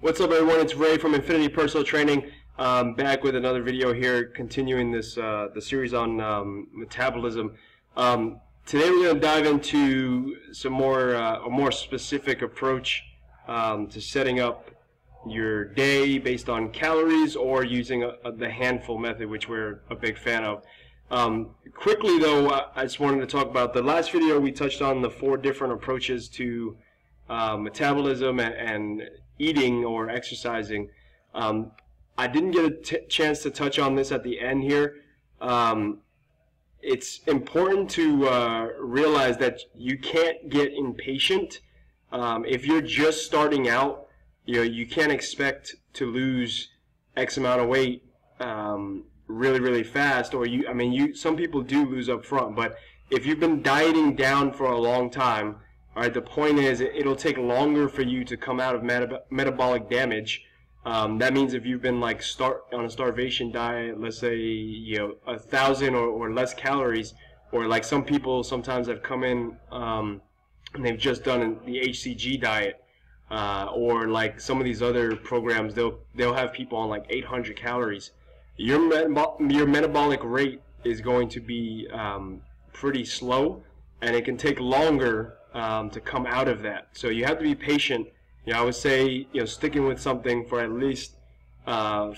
What's up, everyone? It's Ray from Infinity Personal Training. Back with another video here, continuing this the series on metabolism. Today we're going to dive into some more a more specific approach to setting up your day based on calories, or using the handful method, which we're a big fan of. Quickly though, I just wanted to talk about the last video. We touched on the 4 different approaches to metabolism and eating or exercising. I didn't get a chance to touch on this at the end here. It's important to realize that you can't get impatient. If you're just starting out, you can't expect to lose X amount of weight really fast. Or some people do lose up front, but if you've been dieting down for a long time, all right, the point is it'll take longer for you to come out of metabolic damage. That means if you've been on a starvation diet, let's say 1,000 or less calories, or like some people sometimes have come in and they've just done the HCG diet, or like some of these other programs, they'll have people on like 800 calories. Your metabolic rate is going to be pretty slow, and it can take longer to come out of that. So you have to be patient. I would say sticking with something for at least 4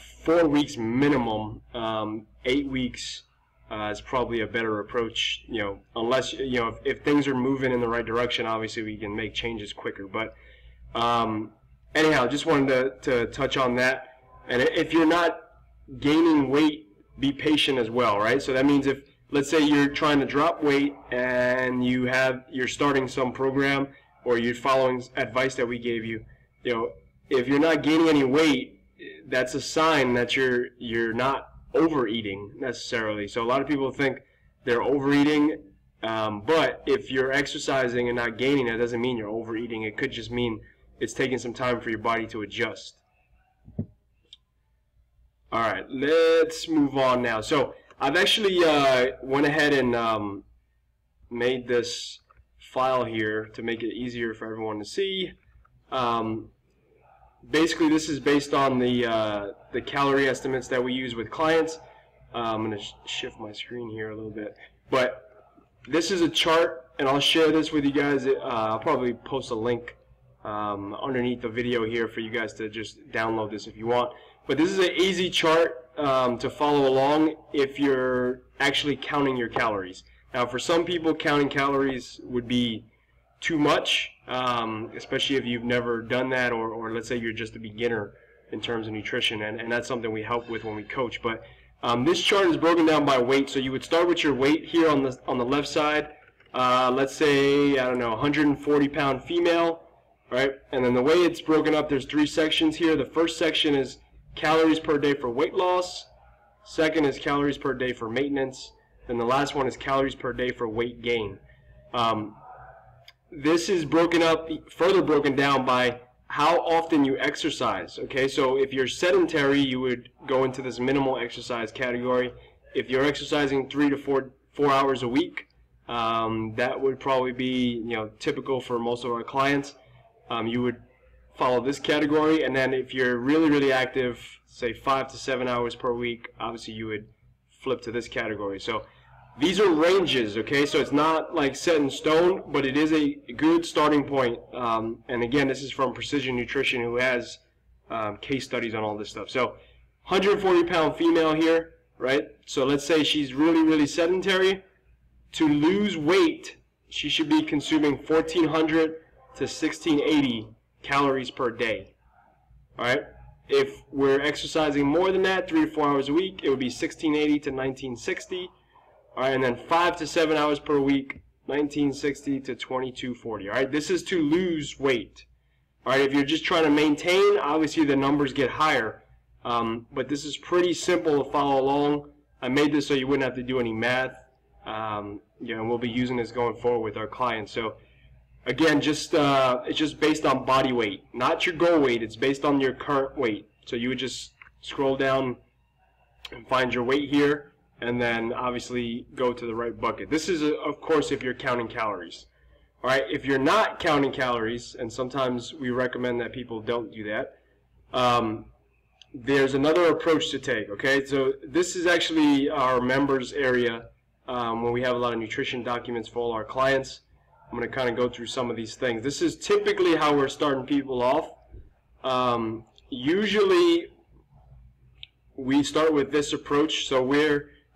weeks minimum. 8 weeks is probably a better approach. Unless if things are moving in the right direction, obviously we can make changes quicker. But anyhow, just wanted to touch on that. And if you're not gaining weight, be patient as well, right? So that means if, let's say you're trying to drop weight and you're starting some program, or you're following advice that we gave you, if you're not gaining any weight, that's a sign that you're not overeating necessarily. So a lot of people think they're overeating, but if you're exercising and not gaining, that doesn't mean you're overeating. It could just mean it's taking some time for your body to adjust. All right, let's move on now. So I've actually went ahead and made this file here to make it easier for everyone to see. Basically, this is based on the calorie estimates that we use with clients. I'm going to shift my screen here a little bit, but this is a chart, and I'll share this with you guys. I'll probably post a link underneath the video here for you guys to just download this if you want. But this is an easy chart to follow along if you're actually counting your calories. Now, for some people, counting calories would be too much, especially if you've never done that, or let's say you're just a beginner in terms of nutrition, and that's something we help with when we coach. But this chart is broken down by weight. So you would start with your weight here on the left side. Let's say, I don't know, 140-pound female, right? And then the way it's broken up, there's 3 sections here. The first section is calories per day for weight loss. Second is calories per day for maintenance. Then the last one is calories per day for weight gain. This is further broken down by how often you exercise. Okay, so if you're sedentary, you would go into this minimal exercise category. If you're exercising 3 to 4 hours a week, that would probably be typical for most of our clients. You would follow this category. And then if you're really active, say 5 to 7 hours per week, obviously you would flip to this category. So these are ranges, okay? So it's not like set in stone, but it is a good starting point. And again, this is from Precision Nutrition, who has case studies on all this stuff. So 140-pound female here, right? So let's say she's really sedentary. To lose weight, she should be consuming 1,400 to 1,680 calories per day. All right? If we're exercising more than that, 3 to 4 hours a week, it would be 1,680 to 1,960. All right, and then 5 to 7 hours per week, 1,960 to 2,240. All right, this is to lose weight. All right, if you're just trying to maintain, obviously the numbers get higher. But this is pretty simple to follow along. I made this so you wouldn't have to do any math. And we'll be using this going forward with our clients. So again, it's just based on body weight, not your goal weight. It's based on your current weight. So you would just scroll down and find your weight here, and then obviously go to the right bucket. This is, of course, if you're counting calories. All right, if you're not counting calories, and sometimes we recommend that people don't do that, there's another approach to take, okay? So this is actually our members area when we have a lot of nutrition documents for all our clients. I'm going to kind of go through some of these things. This is typically how we're starting people off. Usually we start with this approach. So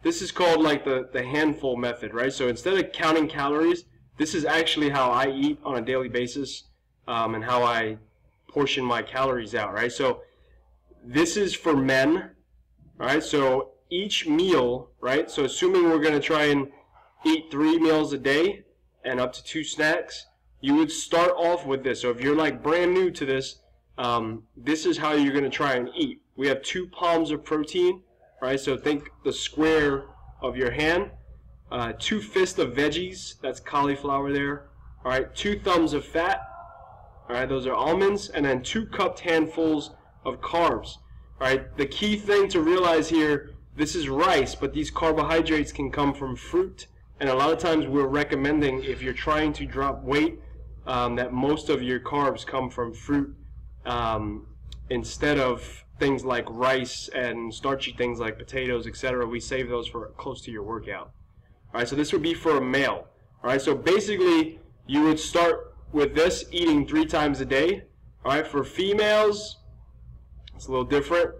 this is called like the handful method, right? So instead of counting calories, this is actually how I eat on a daily basis and how I portion my calories out, right? So this is for men, right? So each meal, right? So assuming we're going to try and eat 3 meals a day and up to 2 snacks, you would start off with this. So if you're like brand new to this, this is how you're going to try and eat. We have 2 palms of protein, right? So think the square of your hand. 2 fists of veggies, that's cauliflower there. All right, 2 thumbs of fat. All right, those are almonds, and then 2 cupped handfuls of carbs. All right, the key thing to realize here, this is rice, but these carbohydrates can come from fruit, and a lot of times we're recommending, if you're trying to drop weight, that most of your carbs come from fruit instead of things like rice and starchy things like potatoes, etc. We save those for close to your workout. All right, so this would be for a male. All right, so basically you would start with this, eating 3 times a day. All right, for females, it's a little different.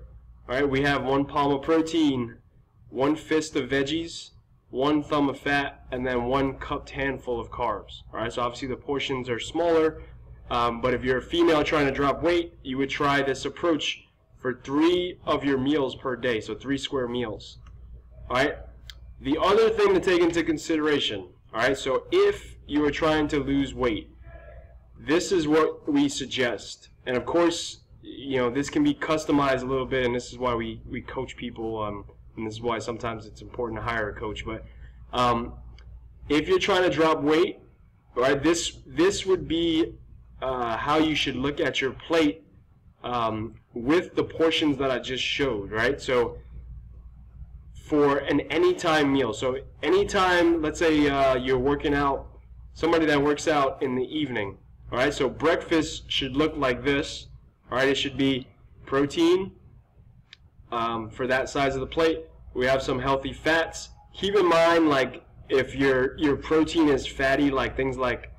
All right, we have 1 palm of protein, 1 fist of veggies, 1 thumb of fat, and then 1 cupped handful of carbs. All right, so obviously the portions are smaller, but if you're a female trying to drop weight, you would try this approach for 3 of your meals per day, so 3 square meals. All right, the other thing to take into consideration, all right, so if you are trying to lose weight, this is what we suggest. And of course, you know, this can be customized a little bit, and this is why we coach people, and this is why sometimes it's important to hire a coach. But if you're trying to drop weight, right, this would be how you should look at your plate with the portions that I just showed, right? So for an anytime meal, so anytime, let's say you're working out, somebody that works out in the evening, all right, so breakfast should look like this. All right, it should be protein for that size of the plate. We have some healthy fats. Keep in mind, like, if your protein is fatty, like things like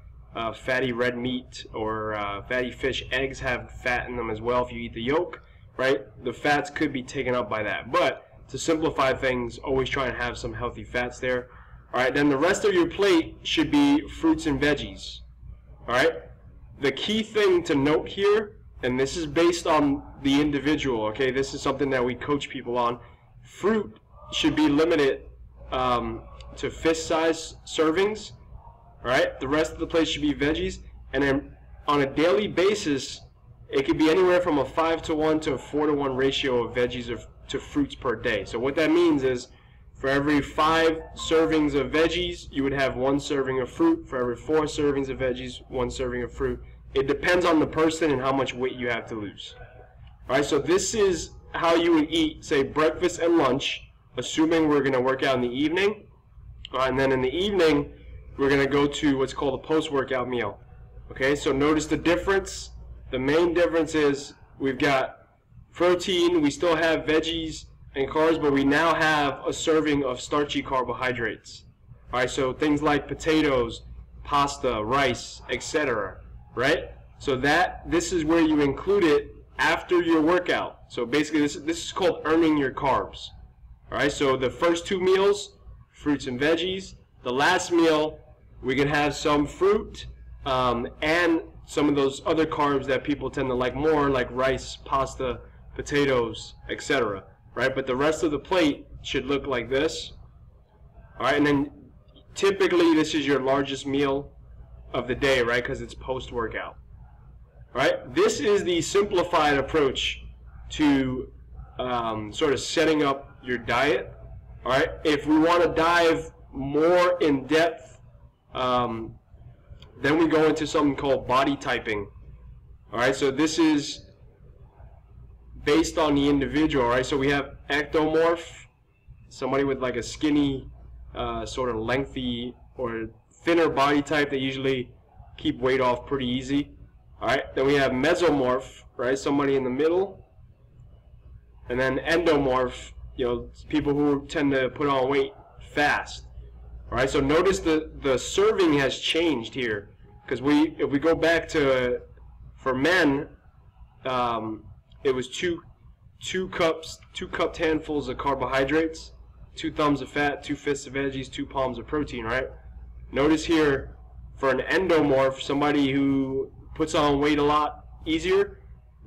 fatty red meat or fatty fish, eggs have fat in them as well if you eat the yolk, right? The fats could be taken up by that. But to simplify things, always try and have some healthy fats there. All right, then the rest of your plate should be fruits and veggies. All right, the key thing to note here, and this is based on the individual, okay? This is something that we coach people on. Fruit should be limited to fist-size servings, all right? The rest of the plate should be veggies, and then on a daily basis, it could be anywhere from a 5-to-1 to a 4-to-1 ratio of veggies to fruits per day. So what that means is, for every 5 servings of veggies, you would have 1 serving of fruit. For every 4 servings of veggies, 1 serving of fruit. It depends on the person and how much weight you have to lose. All right, so this is how you would eat, say, breakfast and lunch, assuming we're going to work out in the evening. And then in the evening, we're going to go to what's called a post-workout meal. Okay, so notice the difference. The main difference is we've got protein, we still have veggies and carbs, but we now have a serving of starchy carbohydrates. All right, so things like potatoes, pasta, rice, etc. Right? So this is where you include it after your workout. So basically this is called earning your carbs. All right, so the first 2 meals, fruits and veggies. The last meal, we can have some fruit and some of those other carbs that people tend to like more, like rice, pasta, potatoes, etc. Right? But the rest of the plate should look like this. All right, and then typically this is your largest meal of the day, right? Because it's post-workout. Right? This is the simplified approach to sort of setting up your diet. All right. If we want to dive more in depth, then we go into something called body typing. All right. So this is based on the individual. All right. So we have ectomorph, somebody with like a skinny, sort of lengthy or thinner body type. They usually keep weight off pretty easy. All right. Then we have mesomorph, right? Somebody in the middle. And then endomorph, people who tend to put on weight fast. All right, so notice the serving has changed here, because if we go back to, for men, it was two cupped handfuls of carbohydrates, 2 thumbs of fat, 2 fists of veggies, 2 palms of protein, right? Notice here, for an endomorph, somebody who puts on weight a lot easier,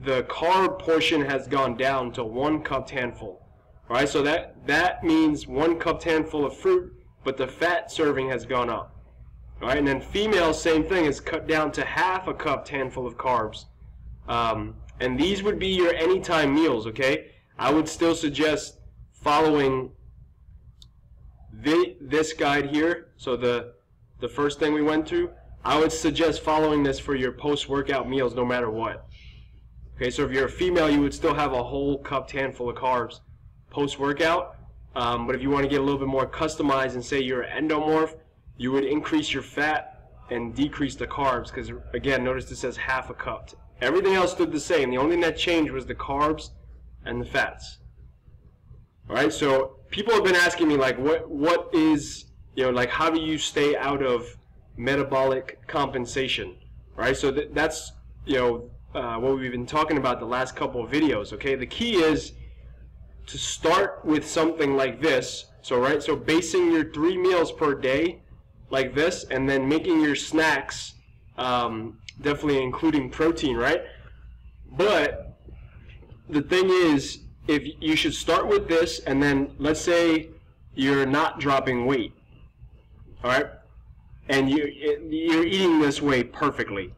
the carb portion has gone down to 1 cupped handful. All right, so that means 1 cupped handful of fruit, but the fat serving has gone up. All right, and then females, same thing, is cut down to half a cupped handful of carbs. And these would be your anytime meals, okay? I would still suggest following this guide here. So the first thing we went through, I would suggest following this for your post-workout meals no matter what. Okay, so if you're a female, you would still have a whole cupped handful of carbs post-workout. But if you want to get a little bit more customized and say you're an endomorph, you would increase your fat and decrease the carbs, because again, notice this says half a cup. Everything else stood the same. The only thing that changed was the carbs and the fats. All right, so people have been asking me, like, what is, like, how do you stay out of metabolic compensation? Right, so that's, what we've been talking about the last couple of videos. Okay, the key is to start with something like this. So basing your 3 meals per day like this, and then making your snacks, definitely including protein, right? But the thing is, if you should start with this, and then let's say you're not dropping weight, all right, and you're eating this way perfectly,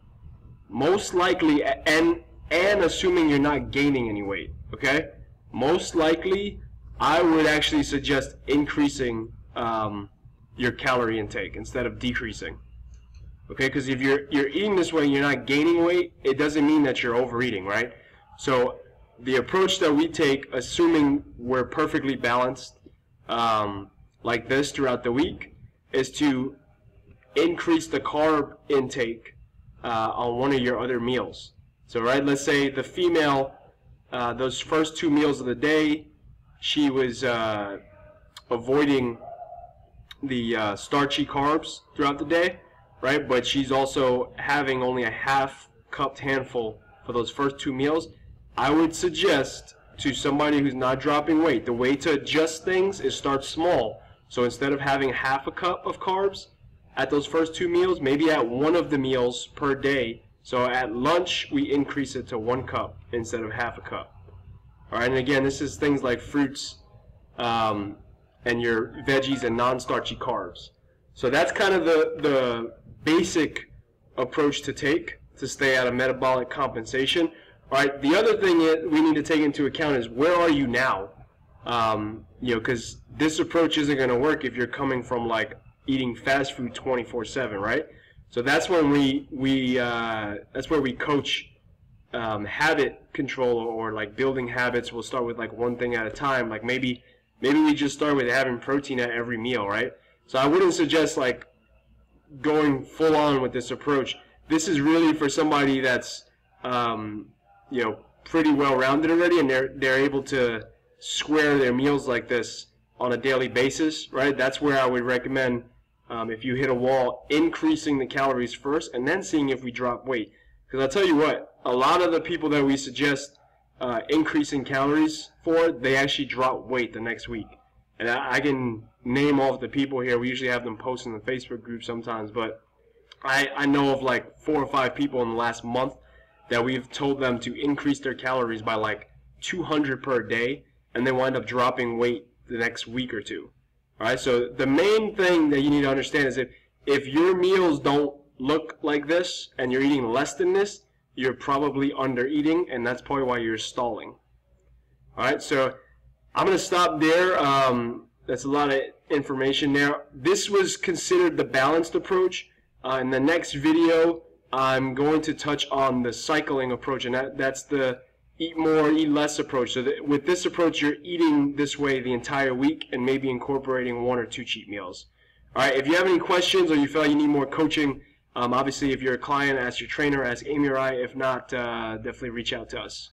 most likely, and assuming you're not gaining any weight, okay, most likely I would actually suggest increasing your calorie intake instead of decreasing. Okay, because if you're eating this way and you're not gaining weight, it doesn't mean that you're overeating, right? So the approach that we take, assuming we're perfectly balanced like this throughout the week, is to increase the carb intake on one of your other meals. So let's say the female, those first 2 meals of the day, she was avoiding the starchy carbs throughout the day, right? But she's also having only a half cupped handful for those first 2 meals. I would suggest to somebody who's not dropping weight, the way to adjust things is start small. So instead of having half a cup of carbs at those first 2 meals, maybe at one of the meals per day. So at lunch, we increase it to 1 cup instead of half a cup. All right, and again, this is things like fruits and your veggies and non-starchy carbs. So that's kind of the basic approach to take to stay out of metabolic compensation. All right, the other thing we need to take into account is, where are you now? Because this approach isn't going to work if you're coming from like eating fast food 24/7, right? So that's when that's where we coach habit control, or like building habits. We'll start with like one thing at a time. Like maybe we just start with having protein at every meal, right? So I wouldn't suggest like going full on with this approach. This is really for somebody that's pretty well rounded already, and they're able to square their meals like this on a daily basis, right? That's where I would recommend, if you hit a wall, increasing the calories first and then seeing if we drop weight. Because I'll tell you what, a lot of the people that we suggest increasing calories for, they actually drop weight the next week. And I can name off the people here. We usually have them post in the Facebook group sometimes, but I know of like 4 or 5 people in the last month that we've told them to increase their calories by like 200 per day, and they wind up dropping weight the next week or two. All right, so the main thing that you need to understand is if your meals don't look like this and you're eating less than this, you're probably under eating, and that's probably why you're stalling. All right, so I'm going to stop there. That's a lot of information there. This was considered the balanced approach. In the next video, I'm going to touch on the cycling approach, and that's the eat more, eat less approach. So with this approach, you're eating this way the entire week and maybe incorporating 1 or 2 cheat meals. All right, if you have any questions or you feel like you need more coaching, obviously if you're a client, ask your trainer, ask Amy or I. If not, definitely reach out to us.